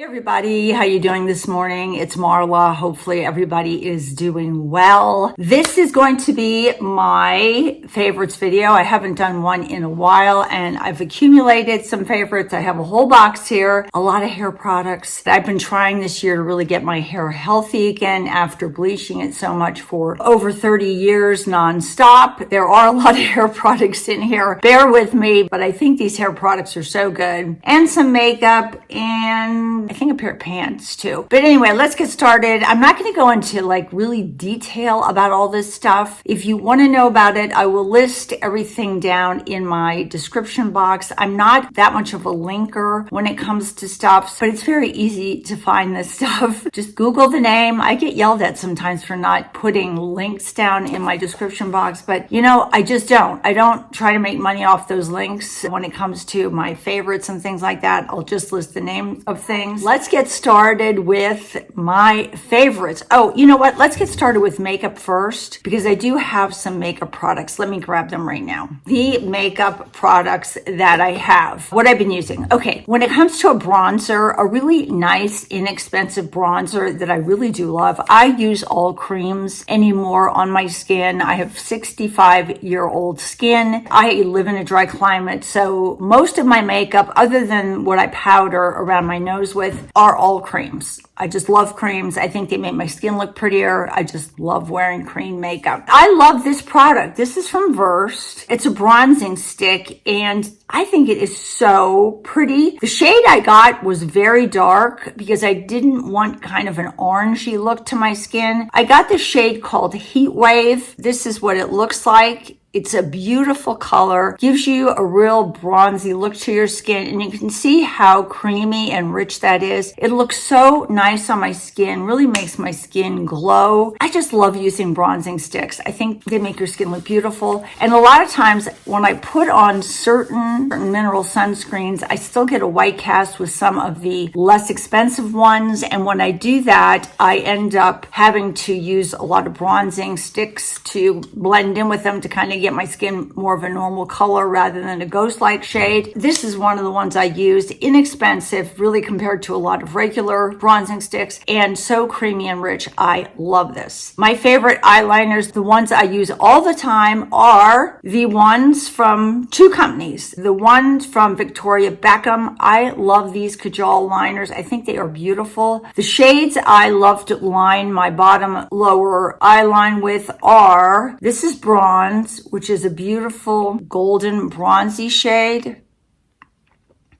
Everybody, how you doing this morning? It's Marla. Hopefully everybody is doing well. This is going to be my favorites video. I haven't done one in a while and I've accumulated some favorites. I have a whole box here, a lot of hair products that I've been trying this year to really get my hair healthy again after bleaching it so much for over 30 years nonstop. There are a lot of hair products in here. Bear with me, but I think these hair products are so good. And some makeup and I think a pair of pants too. But anyway, let's get started. I'm not going to go into like really detail about all this stuff. If you want to know about it, I will list everything down in my description box. I'm not that much of a linker when it comes to stuff, but it's very easy to find this stuff. Just Google the name. I get yelled at sometimes for not putting links down in my description box, but you know, I just don't. I don't try to make money off those links when it comes to my favorites and things like that. I'll just list the name of things. Let's get started with my favorites. Oh, you know what? Let's get started with makeup first because I do have some makeup products. Let me grab them right now. The makeup products that I have, what I've been using. Okay, when it comes to a bronzer, a really nice, inexpensive bronzer that I really do love. I use all creams anymore on my skin. I have 65-year-old skin. I live in a dry climate, so most of my makeup, other than what I powder around my nose with, are all creams. I just love creams. I think they make my skin look prettier. I just love wearing cream makeup. I love this product. This is from Verb. It's a bronzing stick and I think it is so pretty. The shade I got was very dark because I didn't want kind of an orangey look to my skin. I got the shade called Heatwave. This is what it looks like. It's a beautiful color, gives you a real bronzy look to your skin, and you can see how creamy and rich that is. It looks so nice on my skin, really makes my skin glow. I just love using bronzing sticks. I think they make your skin look beautiful. And a lot of times when I put on certain mineral sunscreens, I still get a white cast with some of the less expensive ones. And when I do that, I end up having to use a lot of bronzing sticks to blend in with them to kind of get my skin more of a normal color rather than a ghost-like shade. This is one of the ones I used. Inexpensive, really, compared to a lot of regular bronzing sticks, and so creamy and rich. I love this. My favorite eyeliners, the ones I use all the time, are the ones from two companies. The ones from Victoria Beckham. I love these Kajal liners. I think they are beautiful. The shades I love to line my bottom lower eyeline with are, this is bronze, which is a beautiful golden bronzy shade.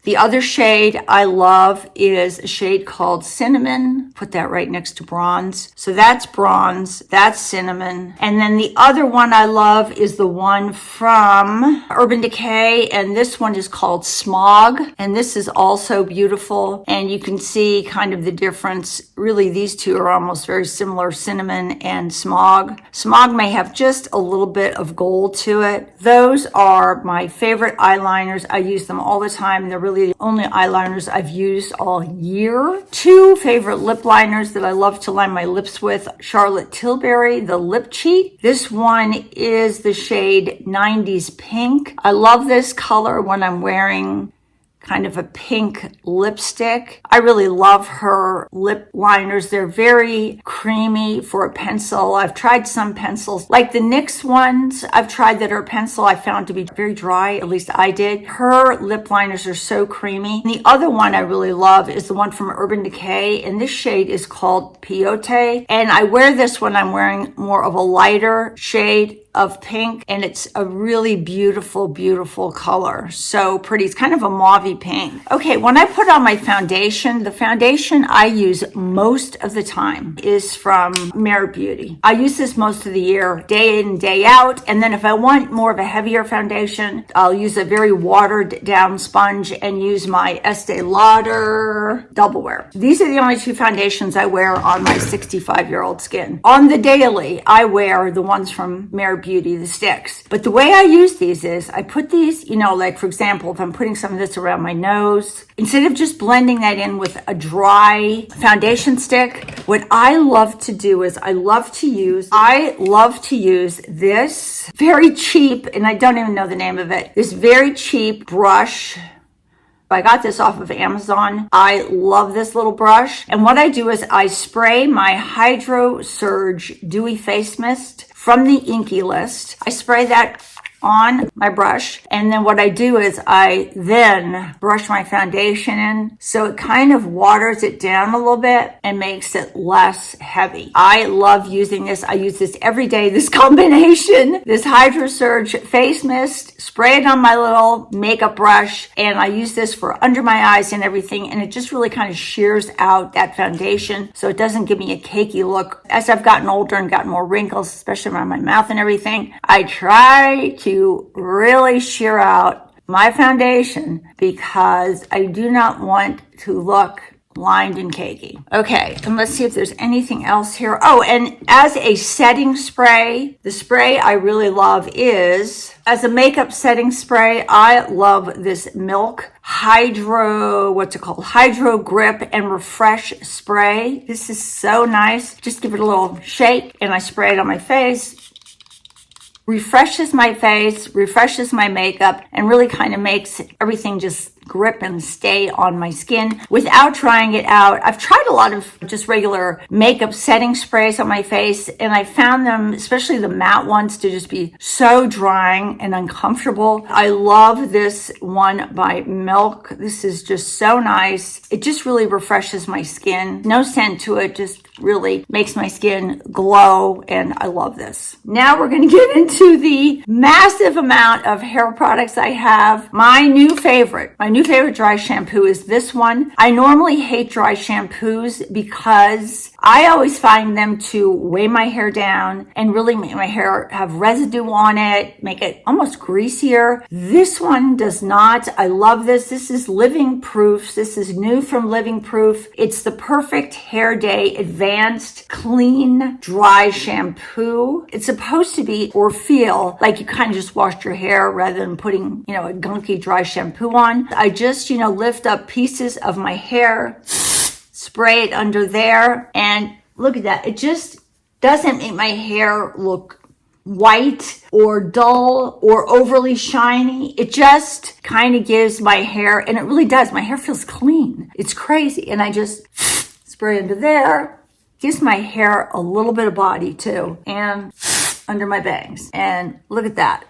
The other shade I love is a shade called Cinnamon. Put that right next to bronze. So that's bronze, that's cinnamon. And then the other one I love is the one from Urban Decay, and this one is called Smog. And this is also beautiful. And you can see kind of the difference. Really, these two are almost very similar, cinnamon and smog. Smog may have just a little bit of gold to it. Those are my favorite eyeliners. I use them all the time. They're really the only eyeliners I've used all year. Two favorite lip liners that I love to line my lips with: Charlotte Tilbury, the Lip Cheat. This one is the shade 90s Pink. I love this color when I'm wearing kind of a pink lipstick. I really love her lip liners. They're very creamy for a pencil. I've tried some pencils, like the NYX ones I've tried that are pencil, I found to be very dry, at least I did. Her lip liners are so creamy. And the other one I really love is the one from Urban Decay, and this shade is called Peyote. And I wear this when I'm wearing more of a lighter shade of pink, and it's a really beautiful, beautiful color. So pretty. It's kind of a mauvey pink. Okay, when I put on my foundation, the foundation I use most of the time is from Beauty. I use this most of the year, day in, day out. And then if I want more of a heavier foundation, I'll use a very watered down sponge and use my Estee Lauder Double Wear. These are the only two foundations I wear on my 65-year-old skin. On the daily, I wear the ones from Beauty, the sticks. But the way I use these is I put these, you know, like for example, if I'm putting some of this around my nose, instead of just blending that in with a dry foundation stick, what I love to do is I love to use this very cheap, and I don't even know the name of it, this very cheap brush I got this off of Amazon. I love this little brush. And what I do is I spray my Hydro Surge Dewy Face Mist from the Inkey list. I spray that on my brush, and then what I do is I then brush my foundation in, so it kind of waters it down a little bit and makes it less heavy. I love using this. I use this every day, this combination, this Hydro Surge face mist, spray it on my little makeup brush, and I use this for under my eyes and everything, and it just really kind of shears out that foundation so it doesn't give me a cakey look. As I've gotten older and gotten more wrinkles, especially around my mouth and everything, I try to really shear out my foundation because I do not want to look lined and cakey. Okay, and let's see if there's anything else here. Oh, and as a setting spray, the spray I really love is, as a makeup setting spray, I love this Milk Hydro, Hydro Grip and Refresh Spray. This is so nice. Just give it a little shake and I spray it on my face. Refreshes my face, refreshes my makeup, and really kind of makes everything just grip and stay on my skin without trying it out. I've tried a lot of just regular makeup setting sprays on my face, and I found them, especially the matte ones, to just be so drying and uncomfortable. I love this one by Milk. This is just so nice. It just really refreshes my skin. No scent to it, just really makes my skin glow, and I love this. Now we're going to get into the massive amount of hair products I have. My new favorite dry shampoo is this one. I normally hate dry shampoos because I always find them to weigh my hair down and really make my hair have residue on it, make it almost greasier. This one does not. I love this. This is Living Proof. This is new from Living Proof. It's the Perfect Hair Day Advanced Clean Dry Shampoo. It's supposed to be or feel like you kind of just washed your hair rather than putting, a gunky dry shampoo on. I just, lift up pieces of my hair, spray it under there, and look at that. It just doesn't make my hair look white or dull or overly shiny. It just kind of gives my hair, and it really does. My hair feels clean. It's crazy. And I just spray under there. Gives my hair a little bit of body too. And under my bangs. And look at that.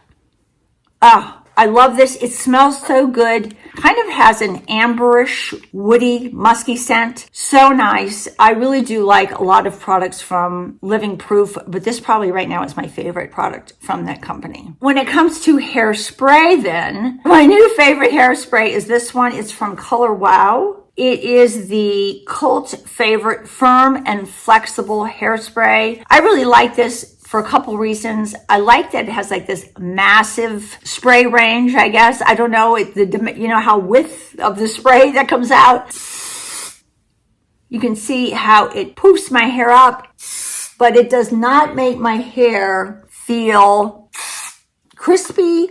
Oh, I love this. It smells so good. Kind of has an amberish, woody, musky scent. So nice. I really do like a lot of products from Living Proof, but this probably right now is my favorite product from that company. When it comes to hairspray then, my new favorite hairspray is this one. It's from Color Wow. It is the cult favorite firm and flexible hairspray. I really like this for a couple reasons. I like that it has like this massive spray range, I guess. I don't know, how width of the spray that comes out. You can see how it poofs my hair up, but it does not make my hair feel crispy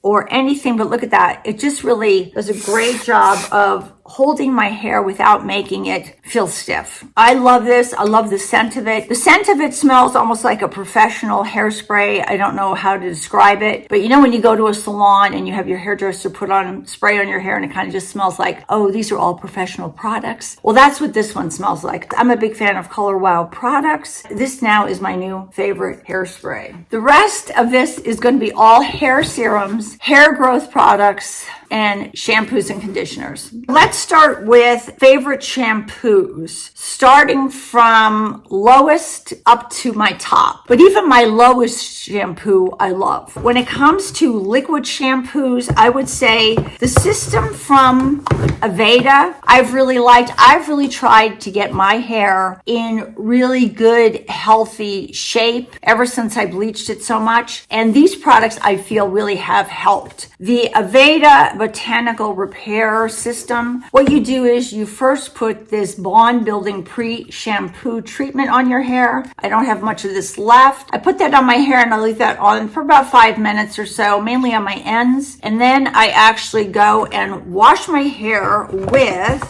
or anything, but look at that. It just really does a great job of holding my hair without making it feel stiff. I love this. I love the scent of it. The scent of it smells almost like a professional hairspray. I don't know how to describe it, but when you go to a salon and you have your hairdresser put on spray on your hair and it kind of just smells like, oh, these are all professional products. Well, that's what this one smells like. I'm a big fan of Color Wow products. This now is my new favorite hairspray. The rest of this is going to be all hair serums, hair growth products, and shampoos and conditioners. Let's start with favorite shampoos, starting from lowest up to my top. But even my lowest shampoo, I love. When it comes to liquid shampoos, I would say the system from Aveda, I've really liked. I've really tried to get my hair in really good, healthy shape ever since I bleached it so much. And these products I feel really have helped. The Aveda Botanical Repair System, what you do is you first put this bond building pre-shampoo treatment on your hair. I don't have much of this left. I put that on my hair and I leave that on for about 5 minutes or so, mainly on my ends. And then I actually go and wash my hair with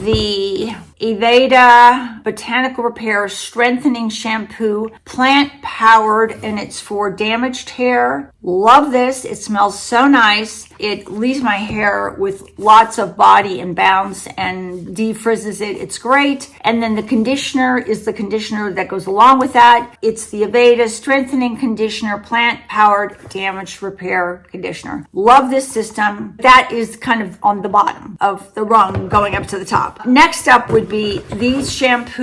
the Aveda Botanical Repair Strengthening Shampoo, plant powered, and it's for damaged hair. Love this. It smells so nice. It leaves my hair with lots of body and bounce and defrizzes it. It's great. And then the conditioner is the conditioner that goes along with that. It's the Aveda Strengthening Conditioner, plant powered damage repair conditioner. Love this system. That is kind of on the bottom of the rung going up to the top. Next up would be these shampoos.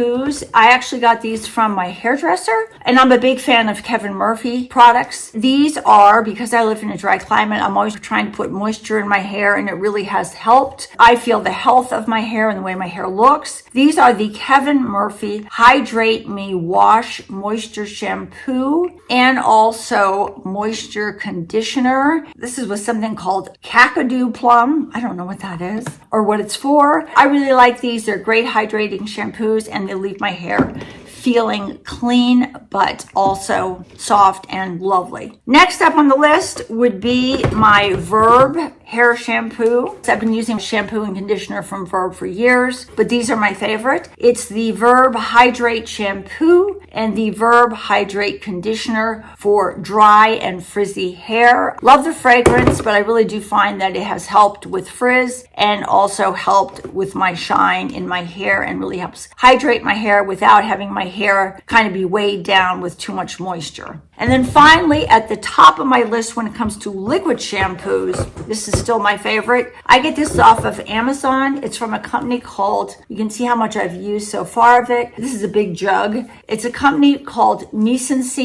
I actually got these from my hairdresser, and I'm a big fan of Kevin Murphy products. These are, because I live in a dry climate, I'm always trying to put moisture in my hair, and it really has helped. I feel the health of my hair and the way my hair looks. These are the Kevin Murphy Hydrate, Me.Wash Moisture Shampoo and also Moisture Conditioner. This is with something called Kakadu Plum. I don't know what that is or what it's for. I really like these. They're great hydrating shampoos, and they leave my hair feeling clean, but also soft and lovely. Next up on the list would be my Verb hair shampoo. I've been using shampoo and conditioner from Verb for years, but these are my favorite. It's the Verb Hydrate shampoo and the Verb Hydrate conditioner for dry and frizzy hair. Love the fragrance, but I really do find that it has helped with frizz and also helped with my shine in my hair, and really helps hydrate my hair without having my hair kind of be weighed down with too much moisture. And then finally, at the top of my list when it comes to liquid shampoos, this is still my favorite. I get this off of Amazon. It's from a company called, you can see how much I've used so far of it. This is a big jug. It's a company called Mise.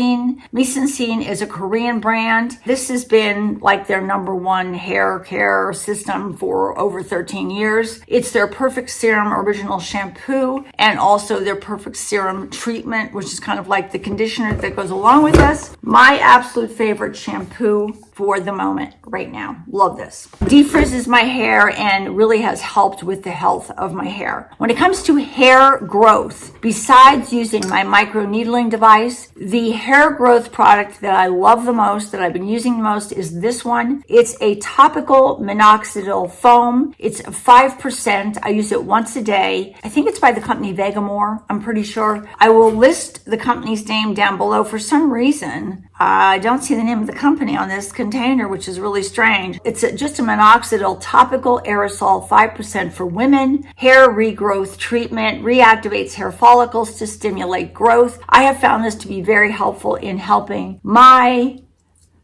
Mise is a Korean brand. This has been like their #1 hair care system for over 13 years. It's their Perfect Serum Original Shampoo and also their Perfect Serum Treatment, which is kind of like the conditioner that goes along with this. My absolute favorite shampoo for the moment right now. Love this. Defrizzes my hair and really has helped with the health of my hair. When it comes to hair growth, besides using my micro needling device, the hair growth product that I love the most, that I've been using the most, is this one. It's a topical minoxidil foam. It's 5%. I use it once a day. I think it's by the company Vegamore. I'm pretty sure. I will list the company's name down below. For some reason, I don't see the name of the company on this container, which is really strange. It's just a minoxidil topical aerosol, 5% for women. Hair regrowth treatment, reactivates hair follicles to stimulate growth. I have found this to be very helpful in helping my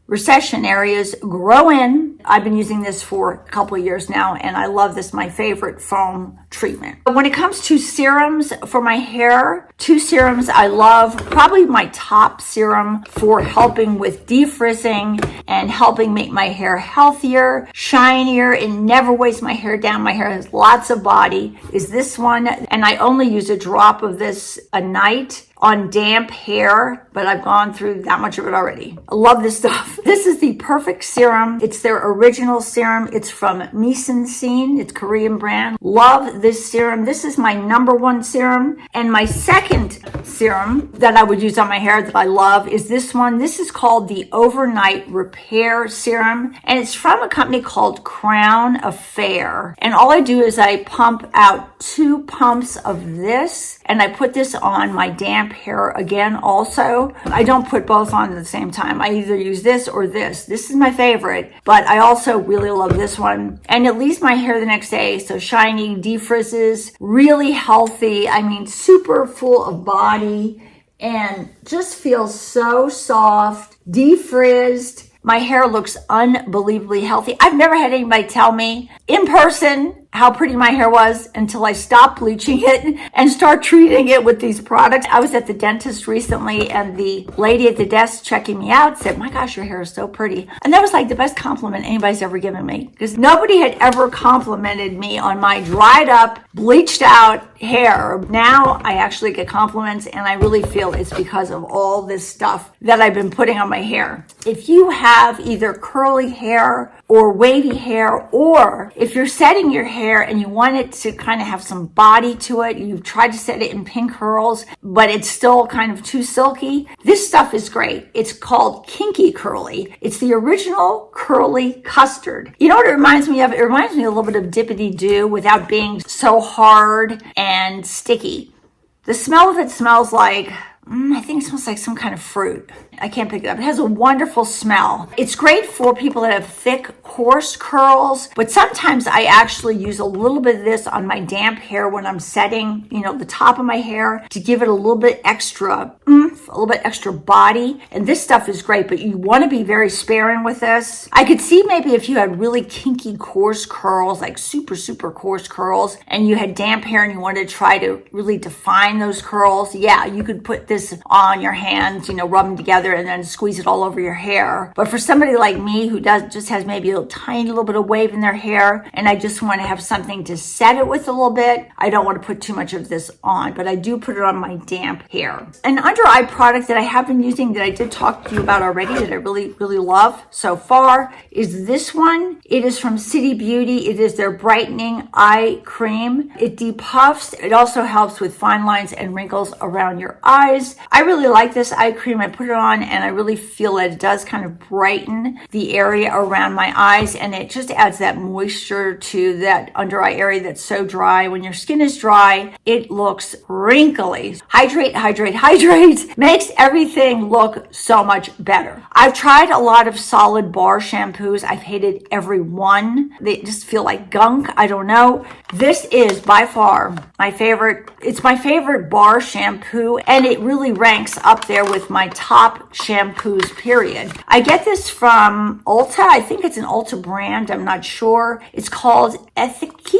recession areas grow in. I've been using this for a couple of years now, and I love this, my favorite foam treatment. When it comes to serums for my hair, 2 serums I love. Probably my top serum for helping with defrizzing and helping make my hair healthier, shinier, and never weighs my hair down. My hair has lots of body, is this one, and I only use a drop of this a night on damp hair, but I've gone through that much of it already. I love this stuff. This is the Perfect Serum. It's their original serum. It's from Mise. It's Korean brand. Love this serum. This is my #1 serum. And my second serum that I would use on my hair that I love is this one. This is called the Overnight Repair Serum, and it's from a company called Crown Affair. And all I do is I pump out 2 pumps of this, and I put this on my damp hair again also. I don't put both on at the same time. I either use this or this. This is my favorite, but I also really love this one. And it leaves my hair the next day so shiny, defrizzes, really healthy. I mean, super full of body and just feels so soft, defrizzed. My hair looks unbelievably healthy. I've never had anybody tell me in person how pretty my hair was until I stopped bleaching it and start treating it with these products. I was at the dentist recently, and the lady at the desk checking me out said, "My gosh, your hair is so pretty." And that was like the best compliment anybody's ever given me, because nobody had ever complimented me on my dried up, bleached out hair. Now I actually get compliments, and I really feel it's because of all this stuff that I've been putting on my hair. If you have either curly hair or wavy hair, or if you're setting your hair and you want it to kind of have some body to it, you've tried to set it in pin curls, but it's still kind of too silky, this stuff is great. It's called Kinky Curly. It's the original curly custard. You know what it reminds me of? It reminds me a little bit of Dippity Doo without being so hard and sticky. The smell of it smells like, I think it smells like some kind of fruit. I can't pick it up. It has a wonderful smell. It's great for people that have thick, coarse curls, but sometimes I actually use a little bit of this on my damp hair when I'm setting, the top of my hair to give it a little bit extra oomph, a little bit extra body. And this stuff is great, but you want to be very sparing with this. I could see maybe if you had really kinky, coarse curls, like super, super coarse curls, and you had damp hair and you wanted to try to really define those curls, yeah, you could put this on your hands, rub them together and then squeeze it all over your hair. But for somebody like me who just has maybe a tiny little bit of wave in their hair, and I just want to have something to set it with a little bit, I don't want to put too much of this on, but I do put it on my damp hair. An under eye product that I have been using that I did talk to you about already that I really, really love so far is this one. It is from City Beauty. It is their brightening eye cream. It depuffs. It also helps with fine lines and wrinkles around your eyes. I really like this eye cream. I put it on and I really feel that it does kind of brighten the area around my eyes, and it just adds that moisture to that under eye area that's so dry. When your skin is dry, it looks wrinkly. Hydrate, hydrate, hydrate makes everything look so much better. I've tried a lot of solid bar shampoos. I've hated every one. They just feel like gunk. I don't know. This is by far my favorite. It's my favorite bar shampoo, and it really ranks up there with my top shampoos, period. I get this from Ulta. I think it's an Ulta brand. I'm not sure. It's called Ethicque.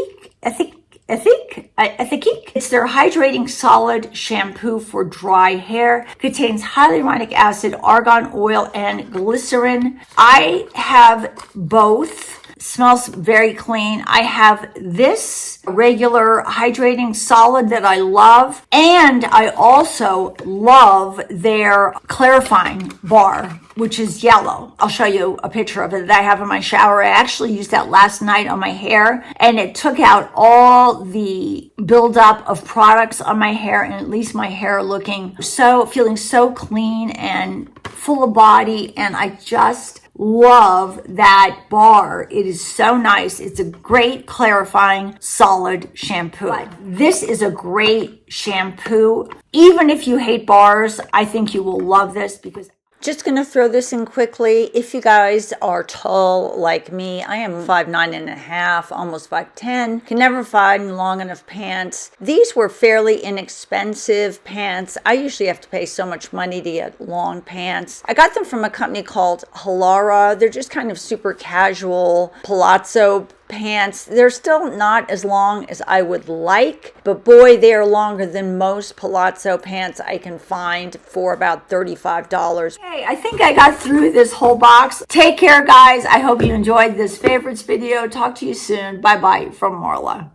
It's their hydrating solid shampoo for dry hair. Contains hyaluronic acid, argan oil, and glycerin. I have both. Smells very clean. I have this regular hydrating solid that I love, and I also love their clarifying bar, which is yellow. I'll show you a picture of it that I have in my shower. I actually used that last night on my hair, and it took out all the buildup of products on my hair, and at least my hair feeling so clean and full of body, and I just love that bar. It is so nice. It's a great clarifying solid shampoo. But this is a great shampoo. Even if you hate bars, I think you will love this because just going to throw this in quickly. If you guys are tall like me, I am 5'9.5", almost 5'10", can never find long enough pants. These were fairly inexpensive pants. I usually have to pay so much money to get long pants. I got them from a company called Hyaluronic. They're just kind of super casual palazzo pants. They're still not as long as I would like, but boy, they are longer than most palazzo pants I can find for about $35. Hey, I think I got through this whole box. Take care, guys. I hope you enjoyed this favorites video. Talk to you soon. Bye-bye from Marla.